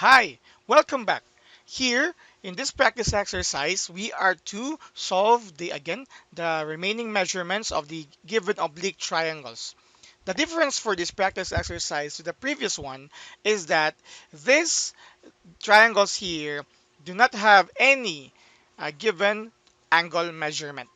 Hi, welcome back. Here in this practice exercise, we are to solve the remaining measurements of the given oblique triangles. The difference for this practice exercise to the previous one is that these triangles here do not have any given angle measurement.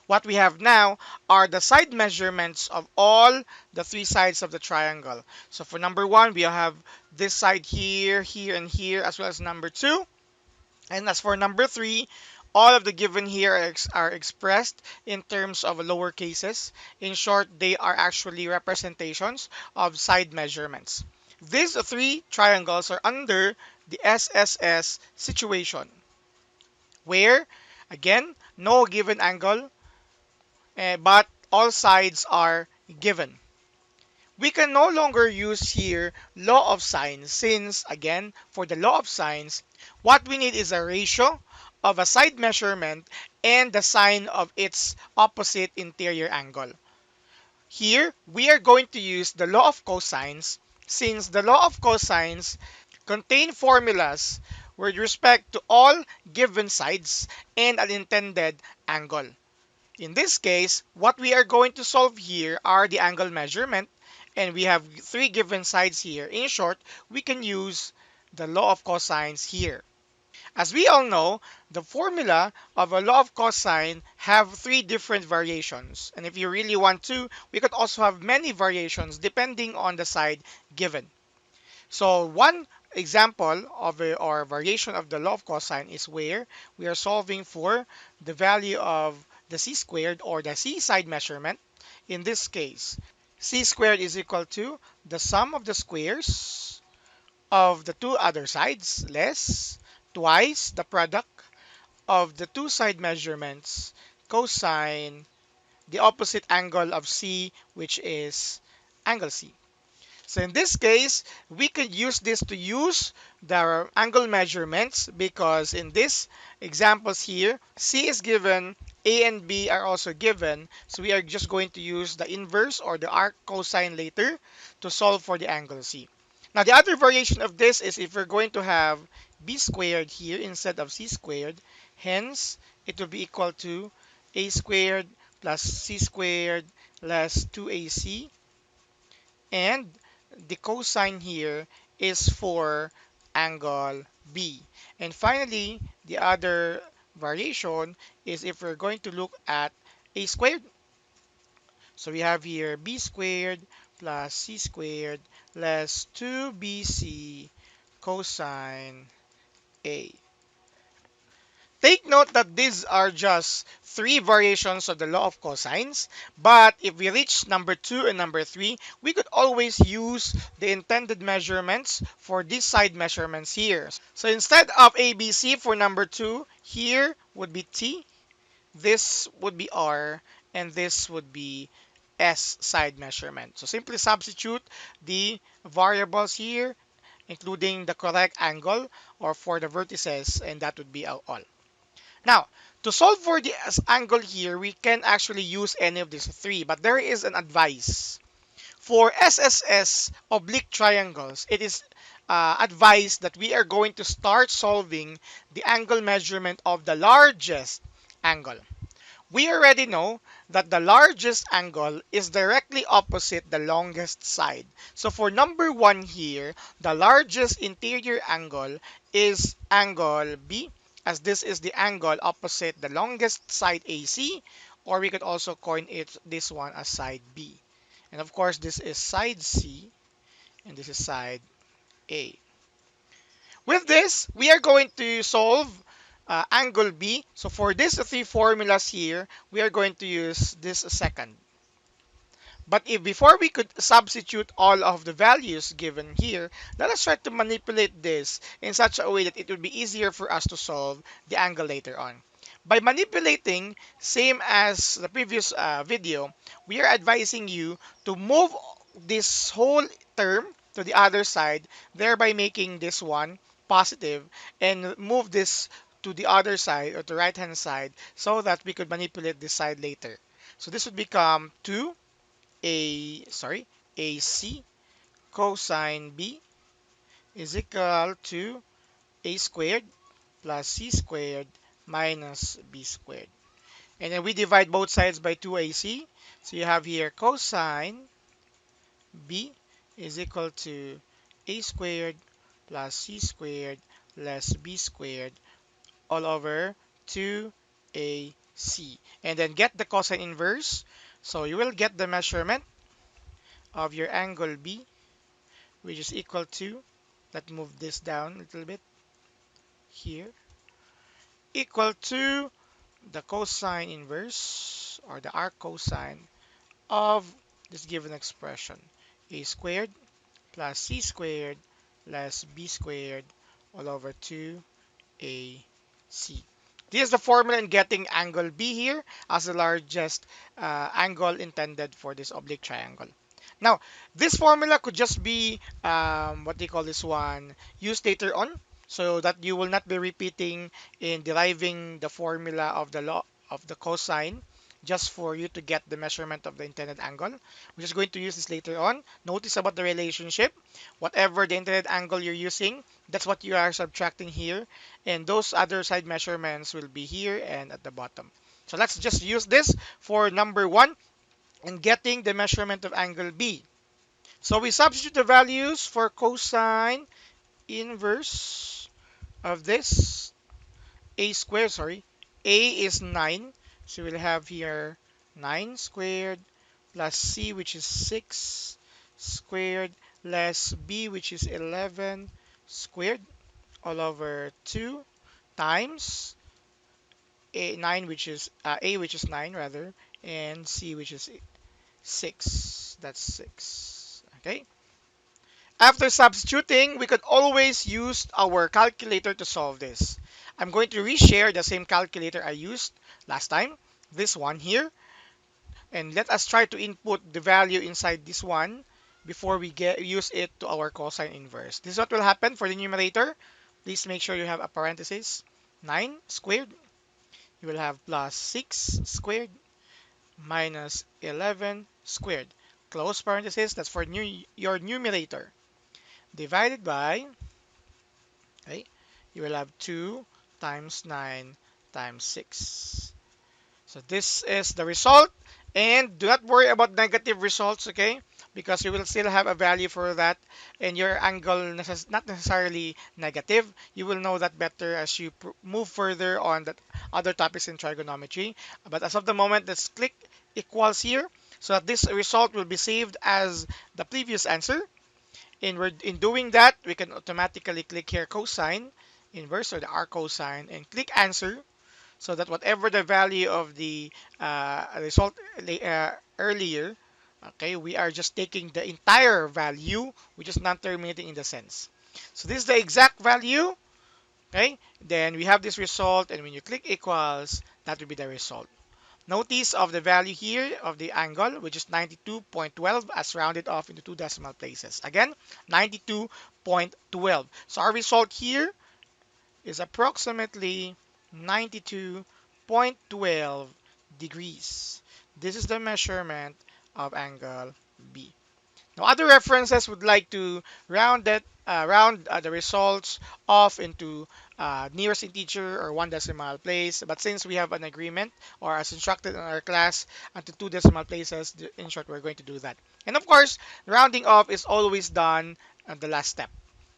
What we have now are the side measurements of all the three sides of the triangle. So for number one, we have this side here, here, and here, as well as number two. And as for number three, all of the given here are expressed in terms of lower cases. In short, they are actually representations of side measurements. These three triangles are under the SSS situation, where, again, no given angle but all sides are given. We can no longer use here law of sines since, again, for the law of sines, what we need is a ratio of a side measurement and the sine of its opposite interior angle. Here, we are going to use the law of cosines since the law of cosines contain formulas with respect to all given sides and an intended angle. In this case, what we are going to solve here are the angle measurement, and we have three given sides here. In short, we can use the law of cosines here. As we all know, the formula of a law of cosine have three different variations. And if you really want to, we could also have many variations depending on the side given. So one example of or variation of the law of cosine is where we are solving for the value of the c squared or the c side measurement. In this case, c squared is equal to the sum of the squares of the two other sides less twice the product of the two side measurements cosine the opposite angle of c, which is angle c. So in this case, we could use this to use the angle measurements because in this examples here, C is given, A and B are also given. So we are just going to use the inverse or the arc cosine later to solve for the angle C. Now the other variation of this is if we're going to have B squared here instead of C squared, hence it will be equal to A squared plus C squared less 2AC, and the cosine here is for angle B. And finally, the other variation is if we're going to look at A squared. So we have here B squared plus C squared less 2BC cosine A. Take note that these are just three variations of the law of cosines, but if we reach number 2 and number 3, we could always use the intended measurements for these side measurements here. So instead of ABC for number 2, here would be T, this would be R, and this would be S side measurement. So simply substitute the variables here, including the correct angle or for the vertices, and that would be all. Now, to solve for the angle here, we can actually use any of these three, but there is an advice. For SSS oblique triangles, it is advised that we are going to start solving the angle measurement of the largest angle. We already know that the largest angle is directly opposite the longest side. So for number 1 here, the largest interior angle is angle B, as this is the angle opposite the longest side AC, or we could also coin it this one as side B. And of course, this is side C, and this is side A. With this, we are going to solve angle B. So for these three formulas here, we are going to use this second. But if before we could substitute all of the values given here, let us try to manipulate this in such a way that it would be easier for us to solve the angle later on. By manipulating, same as the previous video, we are advising you to move this whole term to the other side, thereby making this one positive, and move this to the other side or the right hand side so that we could manipulate this side later. So this would become 2 AC cosine B is equal to a squared plus c squared minus b squared. And then we divide both sides by 2ac. So you have here cosine b is equal to a squared plus c squared less b squared all over 2ac. And then get the cosine inverse. So you will get the measurement of your angle B, which is equal to, let's move this down a little bit here, equal to the cosine inverse or the arc cosine of this given expression, a squared plus c squared less b squared all over 2ac. This is the formula in getting angle B here as the largest angle intended for this oblique triangle. Now, this formula could just be what they call this one used later on, so that you will not be repeating in deriving the formula of the law of the cosine just for you to get the measurement of the intended angle. We're just going to use this later on. Notice about the relationship. Whatever the intended angle you're using, that's what you are subtracting here. And those other side measurements will be here and at the bottom. So let's just use this for number one and getting the measurement of angle B. So we substitute the values for cosine inverse of this a squared, sorry. A is 9, so we'll have here 9 squared plus c, which is 6 squared, less b, which is 11 squared, all over 2 times a, which is 9 rather, and c, which is 6. That's 6. Okay. After substituting, we could always use our calculator to solve this. I'm going to reshare the same calculator I used last time, this one here, and let us try to input the value inside this one before we use it to our cosine inverse. This is what will happen for the numerator. Please make sure you have a parenthesis. 9 squared, you will have plus 6 squared minus 11 squared. Close parenthesis, that's for your numerator. Divided by, okay, you will have 2 times 9 times 6. So this is the result. And do not worry about negative results, okay? Because you will still have a value for that. And your angle not necessarily negative. You will know that better as you move further on that other topics in trigonometry. But as of the moment, let's click equals here. So that this result will be saved as the previous answer. In doing that, we can automatically click here cosine inverse or the arc cosine and click answer, so that whatever the value of the result earlier, okay, we are just taking the entire value, which is non-terminating in the sense. So this is the exact value, okay? Then we have this result, and when you click equals, that will be the result. Notice of the value here of the angle, which is 92.12 as rounded off into two decimal places. Again, 92.12. So our result here is approximately 92.12 degrees. This is the measurement of angle B. Now, other references would like to round the results off into nearest integer or one decimal place. But since we have an agreement, or as instructed in our class, into two decimal places, in short, we're going to do that. And of course, rounding off is always done at the last step.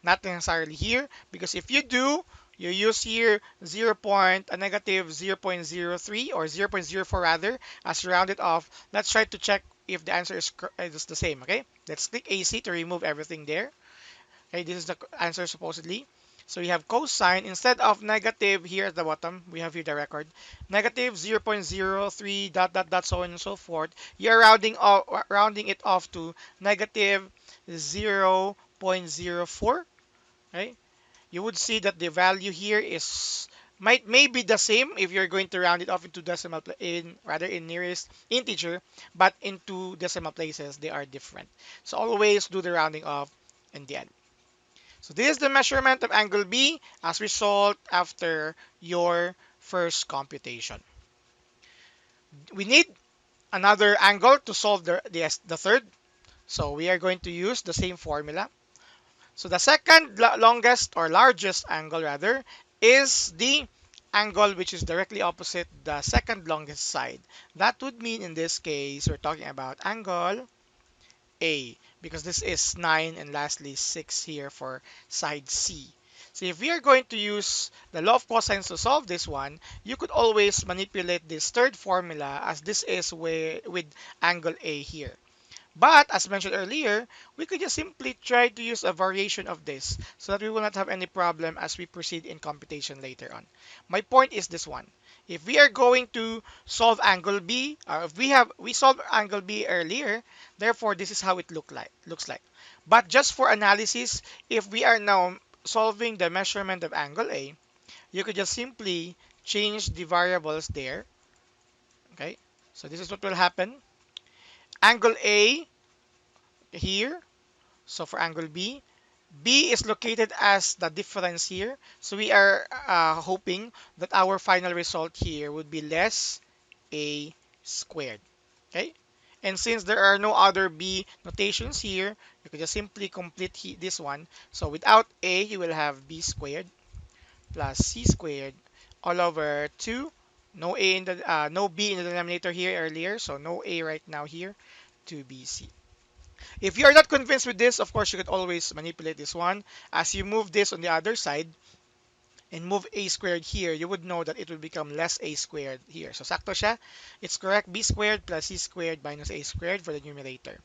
Not necessarily here, because if you do, you use here 0. A negative 0.03 or 0.04 rather as rounded off. Let's try to check if the answer is the same. Okay, let's click AC to remove everything there. Okay, this is the answer supposedly. So we have cosine instead of negative here at the bottom. We have here the record negative 0.03 dot dot dot so on and so forth. You're rounding it off to negative 0.04. Okay, you would see that the value here is may be the same if you're going to round it off into decimal in nearest integer, but in two decimal places they are different. So always do the rounding off in the end. So this is the measurement of angle B as result after your first computation. We need another angle to solve the third. So we are going to use the same formula. So the second longest or largest angle rather is the angle which is directly opposite the second longest side. That would mean in this case we're talking about angle A, because this is 9 and lastly 6 here for side C. So if we are going to use the law of cosines to solve this one, you could always manipulate this third formula as this is with angle A here. But as mentioned earlier, we could just simply try to use a variation of this so that we will not have any problem as we proceed in computation later on. My point is this one. If we are going to solve angle B, if we solved angle B earlier, therefore this is how it looks like. But just for analysis, if we are now solving the measurement of angle A, you could just simply change the variables there. Okay, so this is what will happen. Angle A here. So for angle B, B is located as the difference here. So we are hoping that our final result here would be less A squared. Okay? And since there are no other B notations here, you can just simply complete this one. So without A, you will have B squared plus C squared all over 2. No B in the denominator here earlier, so no A right now here, 2BC. If you are not convinced with this, of course, you could always manipulate this one. As you move this on the other side and move a squared here, you would know that it will become less a squared here. So sakto siya. It's correct. B squared plus c squared minus a squared for the numerator.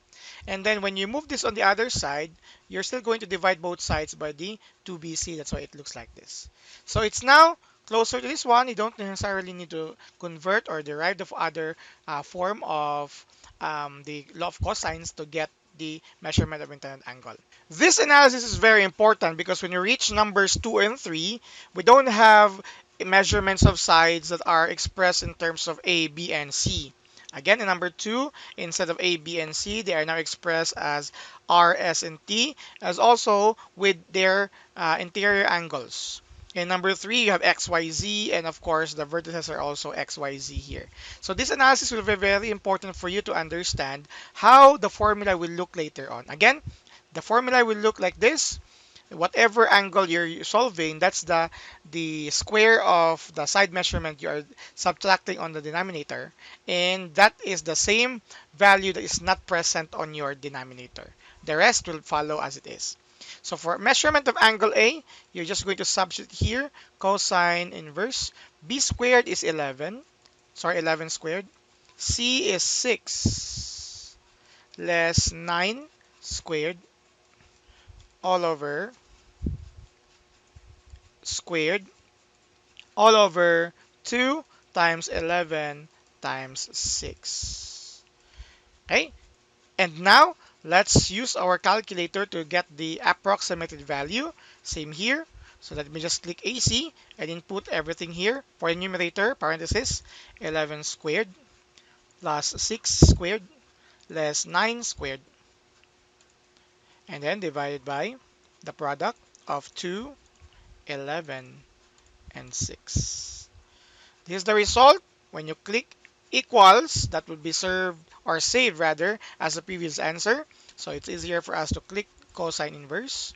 And then when you move this on the other side, you're still going to divide both sides by the 2bc. That's why it looks like this. So it's now closer to this one. You don't necessarily need to convert or derive the other form of the law of cosines to get the measurement of intended angle. This analysis is very important because when you reach numbers 2 and 3, we don't have measurements of sides that are expressed in terms of A, B, and C. Again, in number 2, instead of A, B, and C, they are now expressed as R, S, and T, as also with their interior angles. In number 3, you have X, Y, Z, and of course, the vertices are also X, Y, Z here. So this analysis will be very important for you to understand how the formula will look later on. Again, the formula will look like this. Whatever angle you're solving, that's the square of the side measurement you are subtracting on the denominator, and that is the same value that is not present on your denominator. The rest will follow as it is. So for measurement of angle A, you're just going to substitute here cosine inverse. B squared is 11. Sorry, 11 squared. C is 6 less 9 squared all over squared all over 2 times 11 times 6. Okay? And now, let's use our calculator to get the approximated value. Same here. So let me just click AC and input everything here. For the numerator, parenthesis, 11 squared plus 6 squared less 9 squared. And then divided by the product of 2, 11, and 6. This is the result. When you click equals, that would be served or saved rather as the previous answer. So it's easier for us to click cosine inverse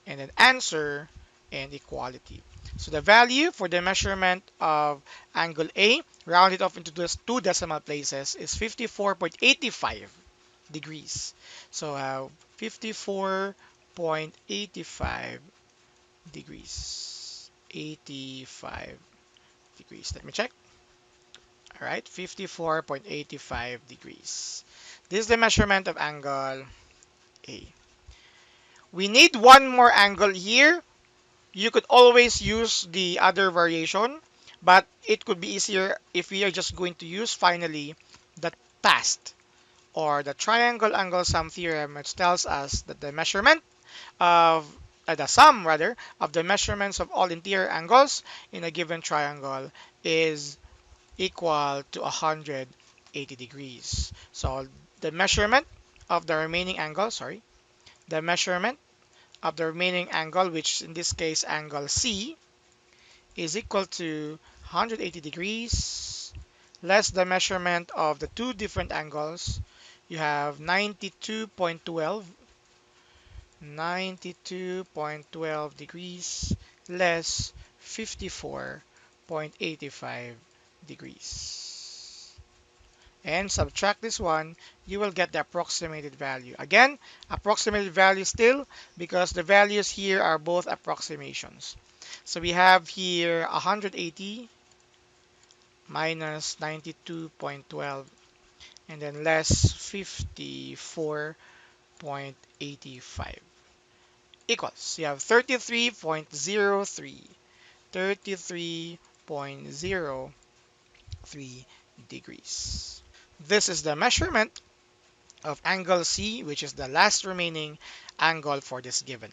and then answer and equality. So the value for the measurement of angle A, rounded off into just 2 decimal places, is 54.85 degrees. So 54.85 degrees. 85 degrees. Let me check. All right, 54.85 degrees. This is the measurement of angle A. We need one more angle here. You could always use the other variation, but it could be easier if we are just going to use finally the TAST or the triangle angle sum theorem, which tells us that the measurement of the sum rather of the measurements of all interior angles in a given triangle is equal to 180 degrees. So the measurement of the remaining angle, the measurement of the remaining angle, which in this case angle C, is equal to 180 degrees less the measurement of the two different angles. You have 92.12 92.12 degrees less 54.85 degrees. And subtract this one, you will get the approximated value. Again, approximated value still because the values here are both approximations. So we have here 180 minus 92.12 and then less 54.85 equals. You have 33.03, 33.03 degrees. This is the measurement of angle C, which is the last remaining angle for this given.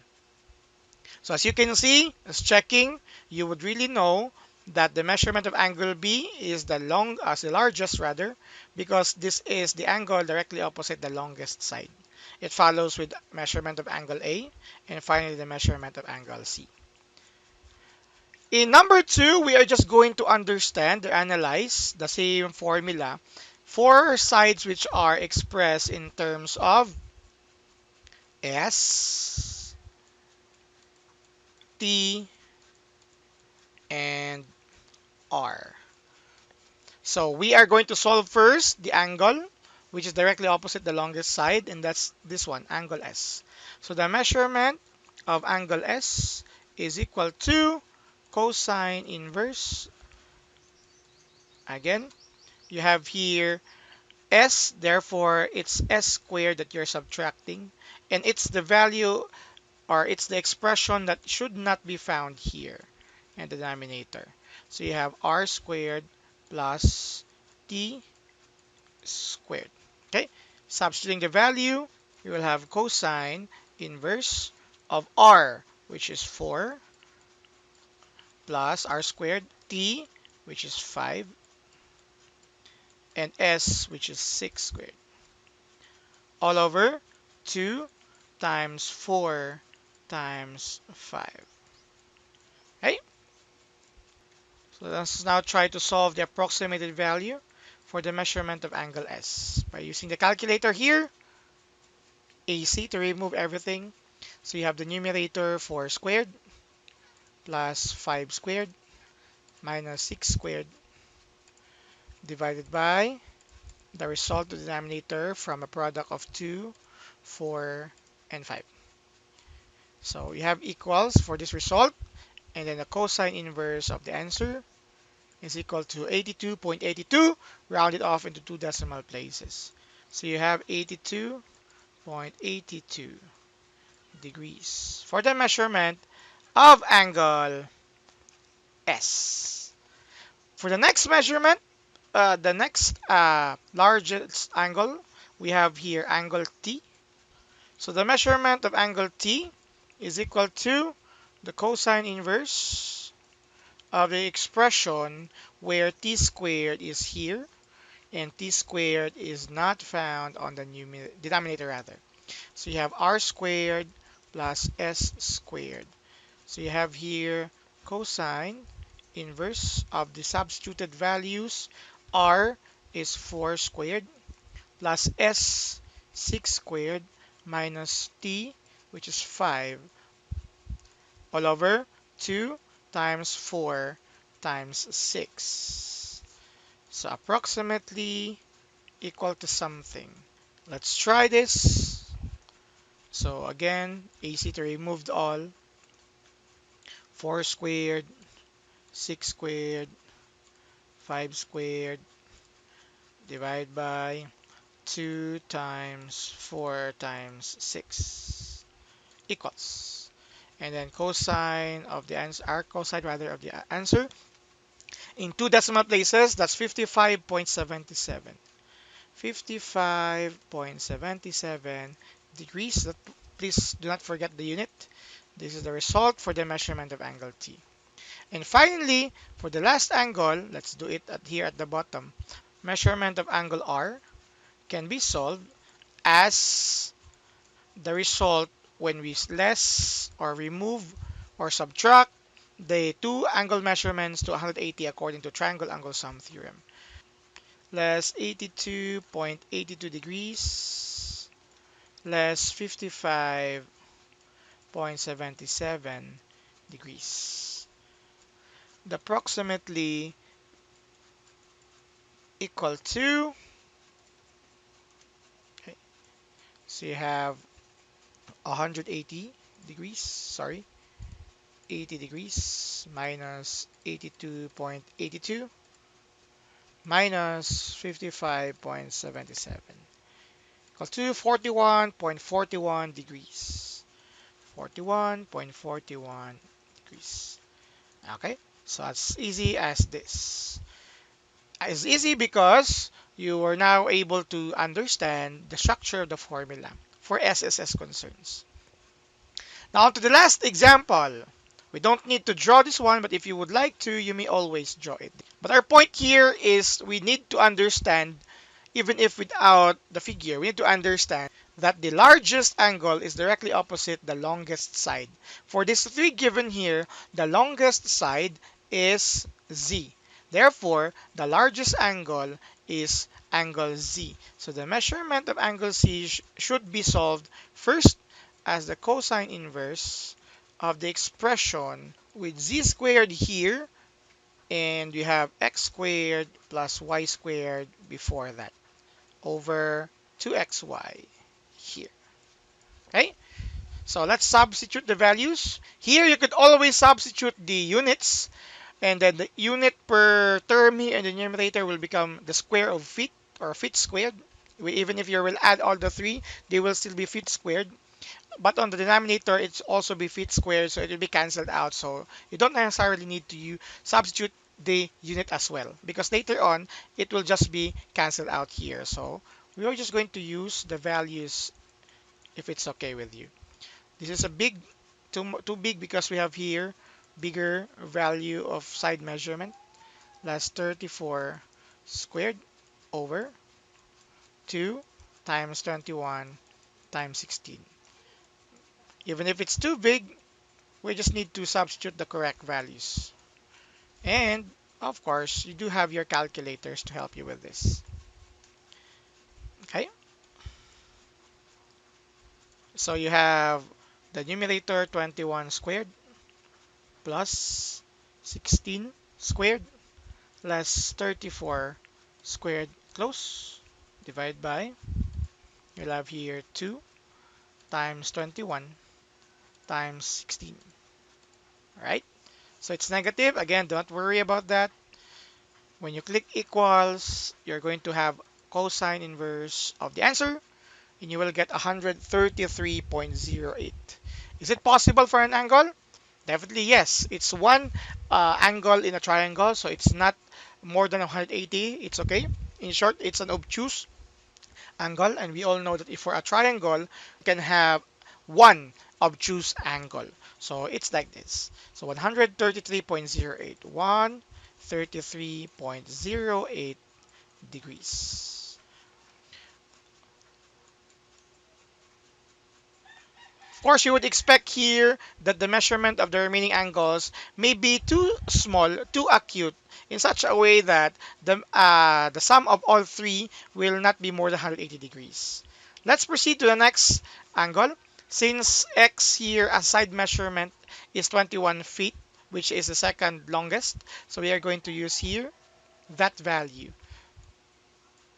So as you can see, as checking, you would really know that the measurement of angle B is the largest rather, because this is the angle directly opposite the longest side. It follows with measurement of angle A, and finally the measurement of angle C. In number 2, we are just going to understand or analyze the same formula for sides which are expressed in terms of S, T, and R. So we are going to solve first the angle, which is directly opposite the longest side, and that's this one, angle S. So the measurement of angle S is equal to cosine inverse. Again, you have here S, therefore it's S squared that you're subtracting, and it's the value or it's the expression that should not be found here in the denominator. So you have R squared plus T squared. Okay, substituting the value, you will have cosine inverse of R, which is 4, plus R squared, T, which is 5, and S, which is 6 squared, all over 2 times 4 times 5. Okay, so let's now try to solve the approximated value for the measurement of angle S by using the calculator here, AC, to remove everything. So you have the numerator 4 squared plus 5 squared minus 6 squared divided by the result of the denominator from a product of 2, 4, and 5. So you have equals for this result, and then the cosine inverse of the answer is equal to 82.82, rounded off into 2 decimal places. So you have 82.82 degrees for the measurement of angle S. For the next measurement, the next largest angle, we have here angle T. So the measurement of angle T is equal to the cosine inverse of the expression where T squared is here and T squared is not found on the denominator rather. So you have R squared plus S squared. So you have here cosine inverse of the substituted values. R is 4 squared plus S 6 squared minus T, which is 5, all over 2 times 4 times 6. So approximately equal to something. Let's try this. So again, AC to remove all. 4 squared, 6 squared, 5 squared, divide by 2 times 4 times 6 equals. And then cosine of the answer, our cosine rather of the answer, in 2 decimal places, that's 55.77. 55.77 degrees. Please do not forget the unit. This is the result for the measurement of angle T. And finally, for the last angle, let's do it here at the bottom. Measurement of angle R can be solved as the result when we less or remove or subtract the two angle measurements to 180 according to triangle angle sum theorem. Less 82.82 degrees less 55.77 0.77 degrees. The approximately equal to, okay, so you have 180 degrees, sorry, 80 degrees minus 82.82 minus 55.77 equal to 41.41 degrees. 41.41 degrees. Okay, so as easy as this. It's easy because you are now able to understand the structure of the formula for SSS concerns. Now to the last example. We don't need to draw this one, but if you would like to, you may always draw it. But our point here is we need to understand, even if without the figure, we need to understand that the largest angle is directly opposite the longest side. For this 3 given here, the longest side is Z. Therefore, the largest angle is angle Z. So the measurement of angle Z should be solved first as the cosine inverse of the expression with Z squared here, and we have x squared plus y squared before that over 2xy here. Okay, so let's substitute the values. Here you could always substitute the units, and then the unit per term here in the numerator will become the square of feet, or feet squared. Even if you will add all the three, they will still be feet squared. But on the denominator, it's also be feet squared, so it will be cancelled out. So you don't necessarily need to substitute the unit as well, because later on it will just be cancelled out here. So we are just going to use the values if it's okay with you. This is a big, too big, because we have here bigger value of side measurement, plus 34 squared over 2 times 21 times 16. Even if it's too big, we just need to substitute the correct values. And of course, you do have your calculators to help you with this. Okay, so you have the numerator 21 squared plus 16 squared less 34 squared close, divide by, you'll have here 2 times 21 times 16. All right, so it's negative. Again, don't worry about that. When you click equals, you're going to have cosine inverse of the answer, and you will get 133.08. Is it possible for an angle? Definitely yes. It's one angle in a triangle, so it's not more than 180. It's okay. In short, it's an obtuse angle, and we all know that if for a triangle, we can have one obtuse angle. So it's like this. So 133.08, 133.08 degrees. Of course, you would expect here that the measurement of the remaining angles may be too small, too acute, in such a way that the sum of all three will not be more than 180 degrees. Let's proceed to the next angle. Since x here as side measurement is 21 feet, which is the second longest, so we are going to use here that value.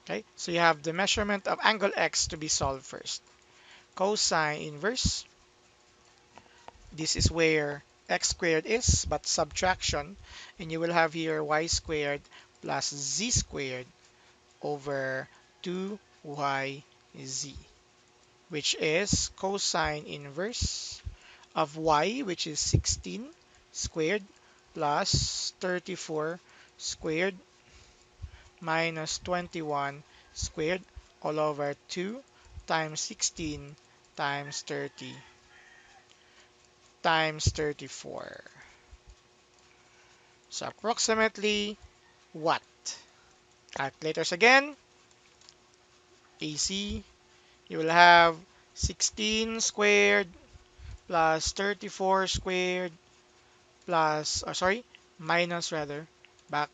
Okay, so you have the measurement of angle x to be solved first. Cosine inverse, this is where x squared is, but subtraction, and you will have here y squared plus z squared over 2yz, which is cosine inverse of y, which is 16 squared plus 34 squared minus 21 squared all over 2 times 16 times 30 times 34. So approximately what? Calculators again. AC, you will have 16 squared plus 34 squared plus, minus rather, back,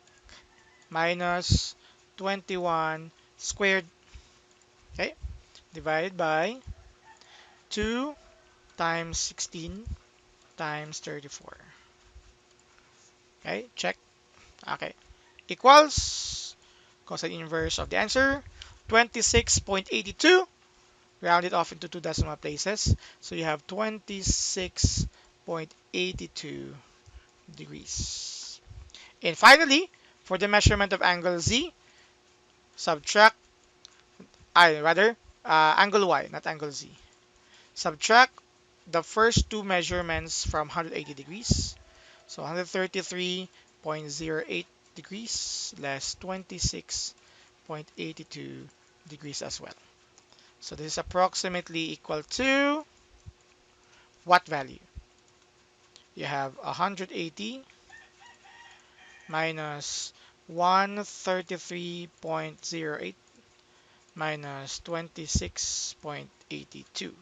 minus 21 squared, okay, divided by 2 times 16 times 34. Okay, check. Okay, equals cosine inverse of the answer 26.82. Round it off into two decimal places. So you have 26.82 degrees. And finally, for the measurement of angle Z, subtract, I rather, angle Y, not angle Z. Subtract the first two measurements from 180 degrees. So 133.08 degrees less 26.82 degrees as well. So this is approximately equal to what value? You have 180 minus 133.08 minus 26.82.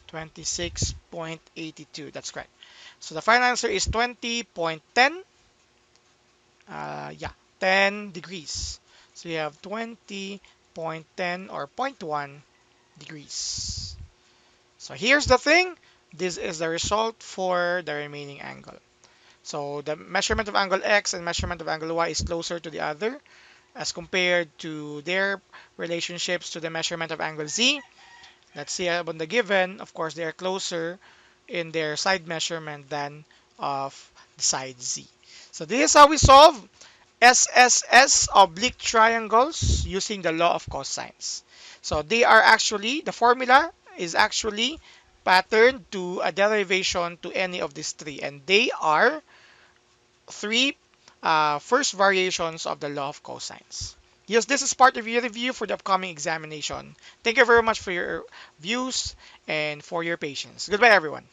26.82, that's correct. So the final answer is 20.10. Yeah, 10 degrees. So you have 20.10 or zero point 0.1 degrees. So here's the thing. This is the result for the remaining angle. So the measurement of angle X and measurement of angle Y is closer to the other as compared to their relationships to the measurement of angle Z. Let's see on the given, of course, they are closer in their side measurement than of the side Z. So this is how we solve SSS oblique triangles using the law of cosines. So they are actually, the formula is actually patterned to a derivation to any of these three, and they are three first variations of the law of cosines. Yes, this is part of your review for the upcoming examination. Thank you very much for your views and for your patience. Goodbye, everyone.